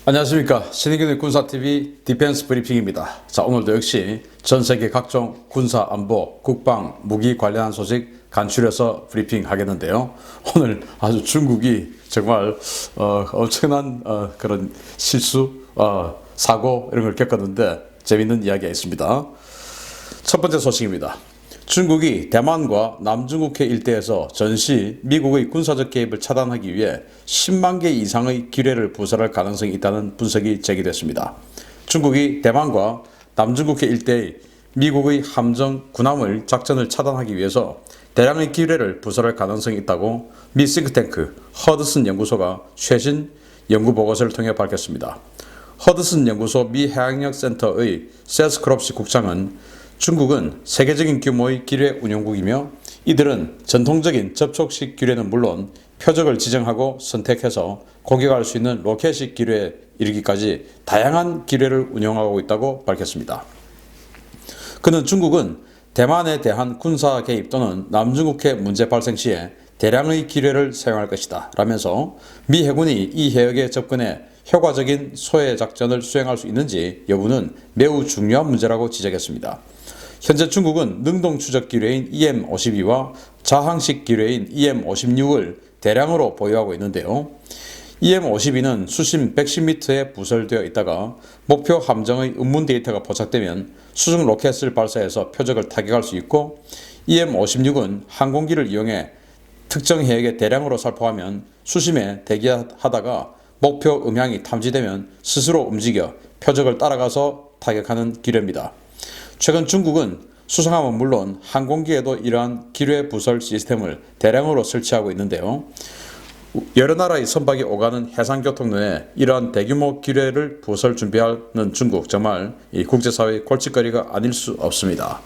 안녕하십니까. 신의균의 군사TV 디펜스 브리핑입니다. 자, 오늘도 역시 전세계 각종 군사 안보, 국방, 무기 관련한 소식 간추려서 브리핑 하겠는데요. 오늘 아주 중국이 정말 엄청난 그런 실수, 사고 이런 걸 겪었는데 재밌는 이야기가 있습니다. 첫 번째 소식입니다. 중국이 대만과 남중국해 일대에서 전시 미국의 군사적 개입을 차단하기 위해 10만 개 이상의 기뢰를 부설할 가능성이 있다는 분석이 제기됐습니다. 중국이 대만과 남중국해 일대의 미국의 함정, 군함의 작전을 차단하기 위해서 대량의 기뢰를 부설할 가능성이 있다고 미 싱크탱크 허드슨 연구소가 최신 연구 보고서를 통해 밝혔습니다. 허드슨 연구소 미 해양력 센터의 세스크롭시 국장은 중국은 세계적인 규모의 기뢰 운용국이며 이들은 전통적인 접촉식 기뢰는 물론 표적을 지정하고 선택해서 공격할 수 있는 로켓식 기뢰에 이르기까지 다양한 기뢰를 운영하고 있다고 밝혔습니다. 그는 중국은 대만에 대한 군사 개입 또는 남중국해 문제 발생 시에 대량의 기뢰를 사용할 것이다 라면서 미 해군이 이 해역에 접근해 효과적인 소해 작전을 수행할 수 있는지 여부는 매우 중요한 문제라고 지적했습니다. 현재 중국은 능동 추적 기뢰인 EM-52와 자항식 기뢰인 EM-56을 대량으로 보유하고 있는데요. EM-52는 수심 110m에 부설되어 있다가 목표 함정의 음문 데이터가 포착되면 수중 로켓을 발사해서 표적을 타격할 수 있고, EM-56은 항공기를 이용해 특정 해역에 대량으로 살포하면 수심에 대기하다가 목표 음향이 탐지되면 스스로 움직여 표적을 따라가서 타격하는 기뢰입니다. 최근 중국은 수상함은 물론 항공기에도 이러한 기뢰 부설 시스템을 대량으로 설치하고 있는데요. 여러 나라의 선박이 오가는 해상교통로에 이러한 대규모 기뢰를 부설 준비하는 중국, 정말 이 국제사회의 골칫거리가 아닐 수 없습니다.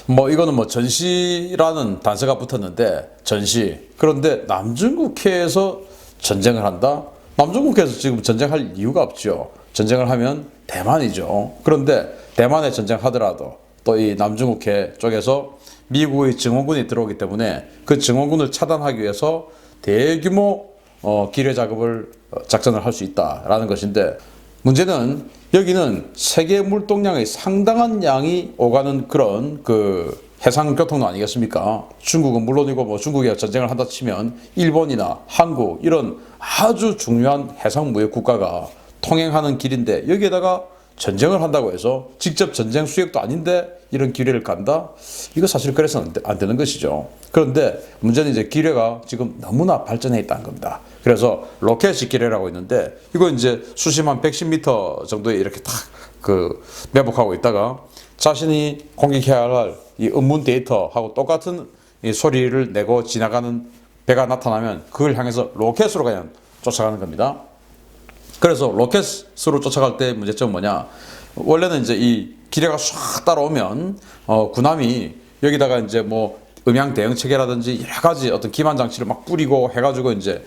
이거는 전시라는 단서가 붙었는데, 전시. 그런데 남중국해에서 전쟁을 한다? 남중국해에서 지금 전쟁할 이유가 없죠. 전쟁을 하면 대만이죠. 그런데 대만에 전쟁하더라도 또 이 남중국해 쪽에서 미국의 증원군이 들어오기 때문에 그 증원군을 차단하기 위해서 대규모 기뢰 작전을 할 수 있다라는 것인데, 문제는 여기는 세계 물동량의 상당한 양이 오가는 그런 해상교통로 아니겠습니까? 중국은 물론이고 중국이 전쟁을 한다 치면 일본이나 한국 이런 아주 중요한 해상무역 국가가 통행하는 길인데, 여기에다가 전쟁을 한다고 해서 직접 전쟁 수역도 아닌데 이런 기뢰를 간다? 이거 사실 그래서는 안 되는 것이죠. 그런데 문제는 이제 기뢰가 지금 너무나 발전해 있다는 겁니다. 그래서 로켓식 기뢰라고 있는데, 이거 이제 수심 한 110m 정도에 이렇게 탁 매복하고 있다가 자신이 공격해야 할 이 음문 데이터하고 똑같은 이 소리를 내고 지나가는 배가 나타나면 그걸 향해서 로켓으로 그냥 쫓아가는 겁니다. 그래서 로켓으로 쫓아갈 때 문제점은 뭐냐? 원래는 이제 이 기뢰가 쫙 따라오면 군함이 여기다가 이제 음향 대응 체계라든지 여러 가지 어떤 기반 장치를 막 뿌리고 해가지고 이제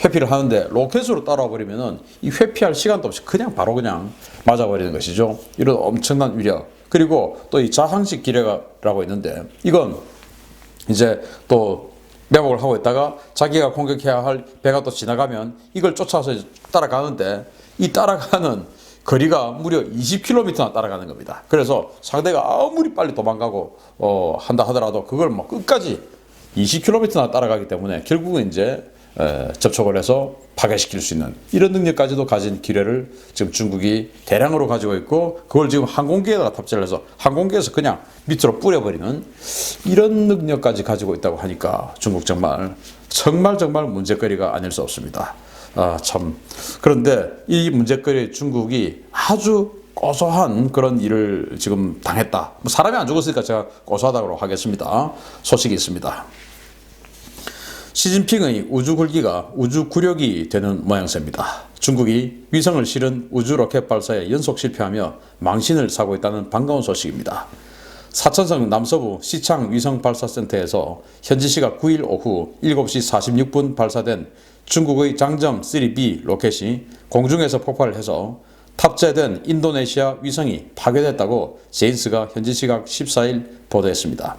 회피를 하는데, 로켓으로 따라와 버리면은 이 회피할 시간도 없이 바로 그냥 맞아버리는 것이죠. 이런 엄청난 위력. 그리고 또 이 자항식 기뢰라고 있는데, 이건 이제 또 매복을 하고 있다가 자기가 공격해야 할 배가 또 지나가면 이걸 쫓아서 따라가는데, 이 따라가는 거리가 무려 20km나 따라가는 겁니다. 그래서 상대가 아무리 빨리 도망가고 한다 하더라도 그걸 끝까지 20km나 따라가기 때문에 결국은 이제 접촉을 해서 파괴시킬 수 있는 이런 능력까지도 가진 기뢰를 지금 중국이 대량으로 가지고 있고, 그걸 지금 항공기에다가 탑재를 해서 항공기에서 그냥 밑으로 뿌려버리는 이런 능력까지 가지고 있다고 하니까 중국 정말 문제거리가 아닐 수 없습니다. 그런데 이 문제거리 중국이 아주 고소한 그런 일을 지금 당했다. 사람이 안 죽었으니까 제가 고소하다고 하겠습니다. 소식이 있습니다. 시진핑의 우주 굴기가 우주 굴욕이 되는 모양새입니다. 중국이 위성을 실은 우주 로켓 발사에 연속 실패하며 망신을 사고 있다는 반가운 소식입니다. 사천성 남서부 시창 위성 발사센터에서 현지 시각 9일 오후 7시 46분 발사된 중국의 장점 3B 로켓이 공중에서 폭발을 해서 탑재된 인도네시아 위성이 파괴됐다고 제인스가 현지 시각 14일 보도했습니다.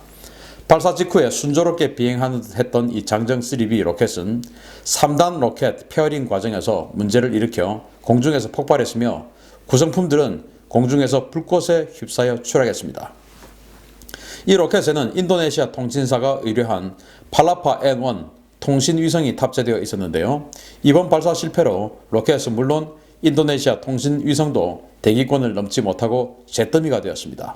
발사 직후에 순조롭게 비행하는 듯 했던 이 장정 3B 로켓은 3단 로켓 페어링 과정에서 문제를 일으켜 공중에서 폭발했으며 구성품들은 공중에서 불꽃에 휩싸여 추락했습니다. 이 로켓에는 인도네시아 통신사가 의뢰한 팔라파 N1 통신위성이 탑재되어 있었는데요. 이번 발사 실패로 로켓은 물론 인도네시아 통신위성도 대기권을 넘지 못하고 잿더미가 되었습니다.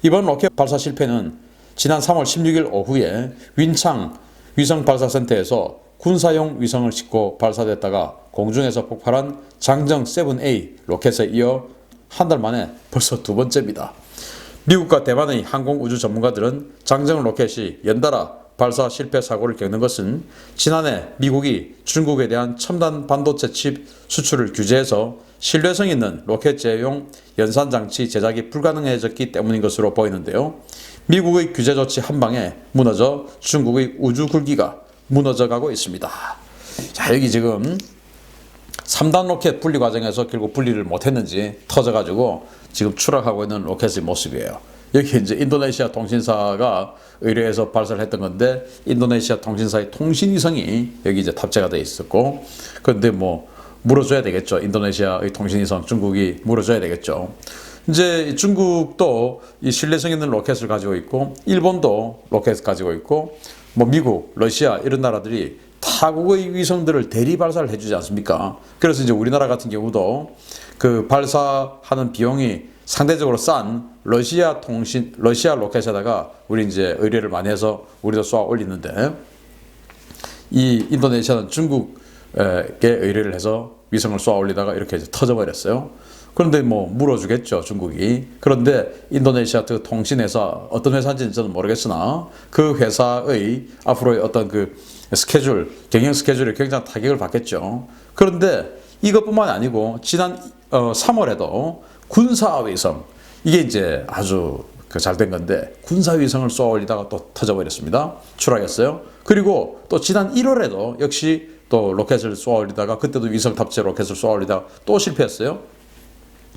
이번 로켓 발사 실패는 지난 3월 16일 오후에 윈창 위성발사센터에서 군사용 위성을 싣고 발사됐다가 공중에서 폭발한 장정 7A 로켓에 이어 한 달 만에 벌써 두 번째입니다. 미국과 대만의 항공우주 전문가들은 장정 로켓이 연달아 발사 실패 사고를 겪는 것은 지난해 미국이 중국에 대한 첨단 반도체 칩 수출을 규제해서 신뢰성 있는 로켓 제어용 연산장치 제작이 불가능해졌기 때문인 것으로 보이는데요. 미국의 규제 조치 한 방에 무너져 중국의 우주 굴기가 무너져가고 있습니다. 자, 여기 지금 3단 로켓 분리 과정에서 결국 분리를 못했는지 터져가지고 지금 추락하고 있는 로켓의 모습이에요. 여기 이제 인도네시아 통신사가 의뢰해서 발사를 했던 건데 인도네시아 통신사의 통신위성이 여기 이제 탑재가 돼 있었고, 그런데 뭐 물어줘야 되겠죠. 인도네시아의 통신위성 중국이 물어줘야 되겠죠. 이제 중국도 이 신뢰성 있는 로켓을 가지고 있고 일본도 로켓을 가지고 있고 뭐 미국, 러시아 이런 나라들이 타국의 위성들을 대리 발사를 해주지 않습니까? 그래서 이제 우리나라 같은 경우도 그 발사하는 비용이 상대적으로 싼 러시아 로켓에다가 우리 이제 의뢰를 많이 해서 우리도 쏘아 올리는데, 이 인도네시아는 중국에 의뢰를 해서 위성을 쏘아 올리다가 이렇게 이제 터져버렸어요. 그런데 뭐 물어주겠죠, 중국이. 그런데 인도네시아 그 통신회사, 어떤 회사인지는 저는 모르겠으나 그 회사의 앞으로의 어떤 그 스케줄, 경영 스케줄에 굉장히 타격을 받겠죠. 그런데 이것뿐만이 아니고 지난 3월에도 군사위성, 이게 이제 아주 잘된 건데 군사위성을 쏘아 올리다가 또 터져버렸습니다. 추락했어요. 그리고 또 지난 1월에도 역시 또 로켓을 쏘아 올리다가 그때도 위성 탑재 로켓을 쏘아 올리다가 또 실패했어요.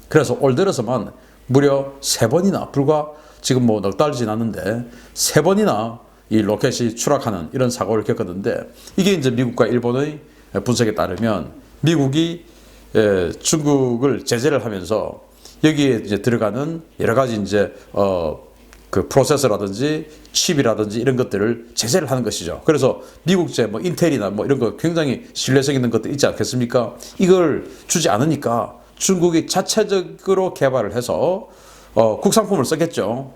그래서 올 들어서만 무려 3번이나, 불과 지금 뭐 넉 달 지났는데 3번이나 이 로켓이 추락하는 이런 사고를 겪었는데, 이게 이제 미국과 일본의 분석에 따르면 미국이 중국을 제재를 하면서 여기에 이제 들어가는 여러 가지 이제 그 프로세서라든지 칩이라든지 이런 것들을 제재를 하는 것이죠. 그래서 미국제 뭐 인텔이나 뭐 이런 거 굉장히 신뢰성 있는 것들 있지 않겠습니까? 이걸 주지 않으니까 중국이 자체적으로 개발을 해서 국산품을 썼겠죠.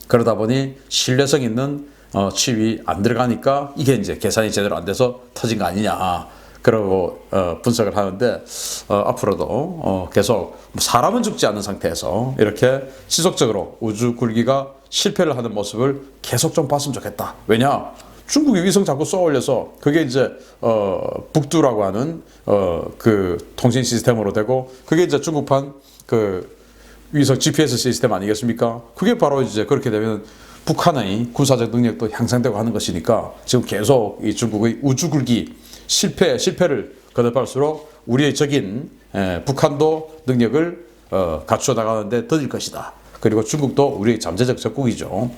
그러다 보니 신뢰성 있는 칩이 안 들어가니까 이게 이제 계산이 제대로 안 돼서 터진 거 아니냐. 그러고 분석을 하는데 앞으로도 계속 사람은 죽지 않는 상태에서 이렇게 지속적으로 우주 굴기가 실패를 하는 모습을 계속 좀 봤으면 좋겠다. 왜냐? 중국이 위성 자꾸 쏘아 올려서 그게 이제 북두라고 하는 그 통신 시스템으로 되고, 그게 이제 중국판 그 위성 GPS 시스템 아니겠습니까? 그게 바로 이제 그렇게 되면 북한의 군사적 능력도 향상되고 하는 것이니까 지금 계속 이 중국의 우주 굴기 실패를 거듭할수록 우리의 적인 북한도 능력을 갖추어 나가는데 더딜 것이다. 그리고 중국도 우리의 잠재적 적국이죠.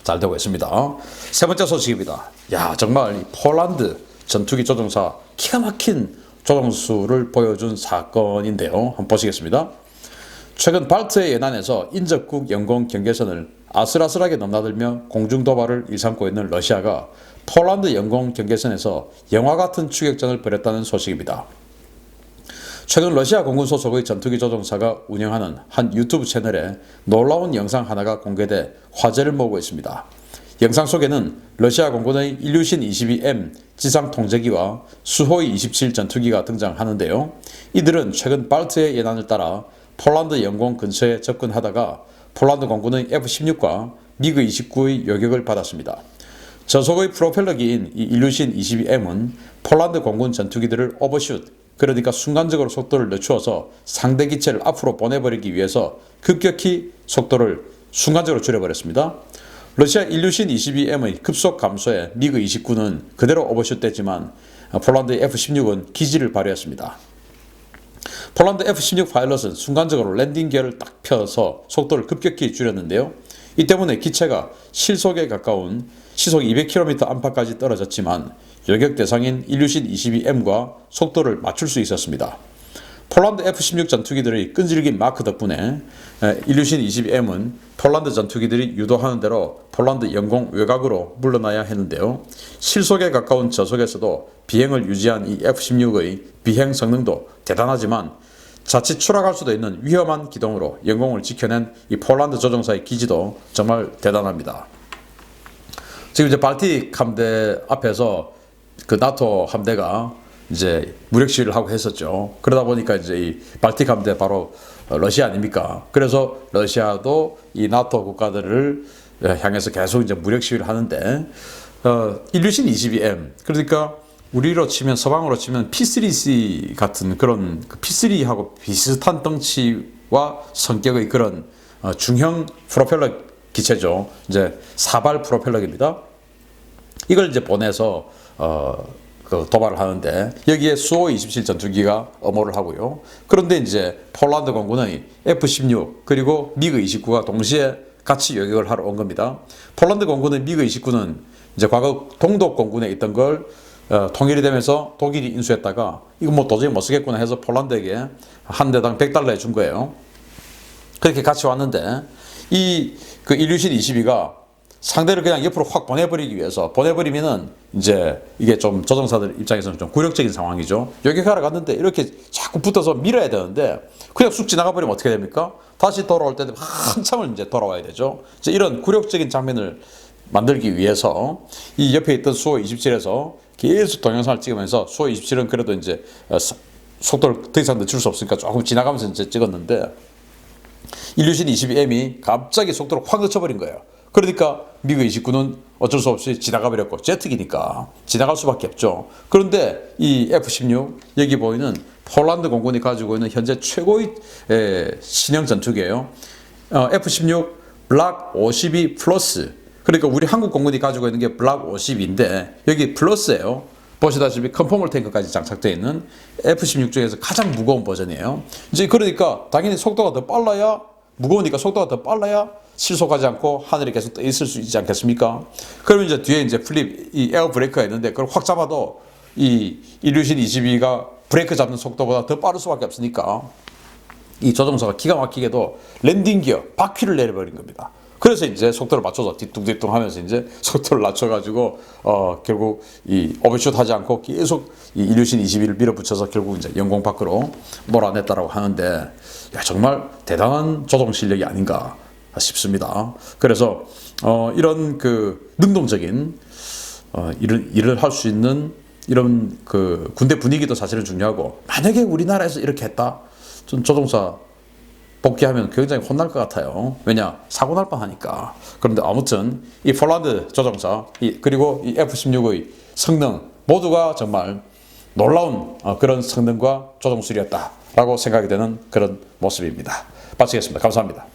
잘 되고 있습니다. 세 번째 소식입니다. 야, 정말 이 폴란드 전투기 조종사 기가 막힌 조종수를 보여준 사건인데요. 한번 보시겠습니다. 최근 발트해 연안에서 인접국 영공 경계선을 아슬아슬하게 넘나들며 공중 도발을 일삼고 있는 러시아가 폴란드 영공 경계선에서 영화 같은 추격전을 벌였다는 소식입니다. 최근 러시아 공군 소속의 전투기 조종사가 운영하는 한 유튜브 채널에 놀라운 영상 하나가 공개돼 화제를 모으고 있습니다. 영상 속에는 러시아 공군의 일류신 22M 지상 통제기와 수호이 27 전투기가 등장하는데요. 이들은 최근 발트해 연안을 따라 폴란드 영공 근처에 접근하다가 폴란드 공군의 F-16과 미그 29의 요격을 받았습니다. 저속의 프로펠러기인 이 일류신 22M은 폴란드 공군 전투기들을 오버슛, 그러니까 순간적으로 속도를 늦추어서 상대 기체를 앞으로 보내버리기 위해서 급격히 속도를 순간적으로 줄여버렸습니다. 러시아 일류신 22M의 급속 감소에 미그 29는 그대로 오버슛됐지만 폴란드의 F-16은 기지를 발휘했습니다. 폴란드 F-16 파일럿은 순간적으로 랜딩 기어를 딱 펴서 속도를 급격히 줄였는데요. 이 때문에 기체가 실속에 가까운 시속 200km 안팎까지 떨어졌지만 요격 대상인 일류신 22M과 속도를 맞출 수 있었습니다. 폴란드 F-16 전투기들의 끈질긴 마크 덕분에 일류신 22M은 폴란드 전투기들이 유도하는 대로 폴란드 영공 외곽으로 물러나야 했는데요. 실속에 가까운 저속에서도 비행을 유지한 이 F-16의 비행 성능도 대단하지만 자칫 추락할 수도 있는 위험한 기동으로 영공을 지켜낸 이 폴란드 조종사의 기지도 정말 대단합니다. 지금 이제 발틱 함대 앞에서 그 나토 함대가 이제 무력 시위를 하고 했었죠. 그러다 보니까 이제 이 발틱 함대 바로 러시아 아닙니까? 그래서 러시아도 이 나토 국가들을 향해서 계속 이제 무력 시위를 하는데 일류신 22M 그러니까 우리로 치면 서방으로 치면 P3C 같은 그런 P3하고 비슷한 덩치와 성격의 그런 중형 프로펠러 기체죠. 이제 사발 프로펠러입니다. 이걸 이제 보내서 도발을 하는데 여기에 수호-27 전투기가 엄호를 하고요. 그런데 이제 폴란드 공군의 F-16 그리고 미그-29가 동시에 같이 요격을 하러 온 겁니다. 폴란드 공군의 미그-29는 이제 과거 동독 공군에 있던 걸 통일이 되면서 독일이 인수했다가 이거 뭐 도저히 못 쓰겠구나 해서 폴란드에게 한 대당 $100에 준 거예요. 그렇게 같이 왔는데 그 일류신 22가 상대를 그냥 옆으로 확 보내버리기 위해서 보내버리면은 이제 이게 좀 조종사들 입장에서는 좀 굴욕적인 상황이죠. 요격하러 갔는데 이렇게 자꾸 붙어서 밀어야 되는데 그냥 쑥 지나가 버리면 어떻게 됩니까? 다시 돌아올 때 한참을 이제 돌아와야 되죠. 이제 이런 굴욕적인 장면을 만들기 위해서 이 옆에 있던 수호-27에서 계속 동영상을 찍으면서 수호-27은 그래도 이제 속도를 더 이상 늦출 수 없으니까 조금 지나가면서 이제 찍었는데 일류신 22M이 갑자기 속도를 확 늦춰버린 거예요. 그러니까 미그-29는 어쩔 수 없이 지나가 버렸고 제트기니까 지나갈 수밖에 없죠. 그런데 이 F-16 여기 보이는 폴란드 공군이 가지고 있는 현재 최고의 신형 전투기예요. F-16 블락 52 플러스 그러니까 우리 한국 공군이 가지고 있는 게 블락 50인데 여기 플러스예요. 보시다시피 컨포멀 탱크까지 장착되어 있는 F-16 중에서 가장 무거운 버전이에요. 이제 그러니까 당연히 속도가 더 빨라야 무거우니까 속도가 더 빨라야 실속하지 않고 하늘에 계속 떠 있을 수 있지 않겠습니까? 그러면 이제 뒤에 이제 플립, 이 에어 브레이크가 있는데 그걸 확 잡아도 이 일류신 22가 브레이크 잡는 속도보다 더 빠를 수밖에 없으니까 이 조종사가 기가 막히게도 랜딩 기어, 바퀴를 내려버린 겁니다. 그래서 이제 속도를 맞춰서 뒤뚱뒤뚱 하면서 이제 속도를 낮춰가지고 결국 이 오버슛 하지 않고 계속 이 일류신 22를 밀어붙여서 결국 이제 영공 밖으로 몰아냈다라고 하는데 야, 정말 대단한 조종 실력이 아닌가 싶습니다. 그래서 이런 그 능동적인 일을 할 수 있는 이런 그 군대 분위기도 사실은 중요하고 만약에 우리나라에서 이렇게 했다, 좀 조종사 복귀하면 굉장히 혼날 것 같아요. 왜냐? 사고 날 뻔하니까. 그런데 아무튼 이 폴란드 조종사 그리고 이 F-16의 성능 모두가 정말 놀라운 그런 성능과 조종술이었다라고 생각이 되는 그런 모습입니다. 마치겠습니다. 감사합니다.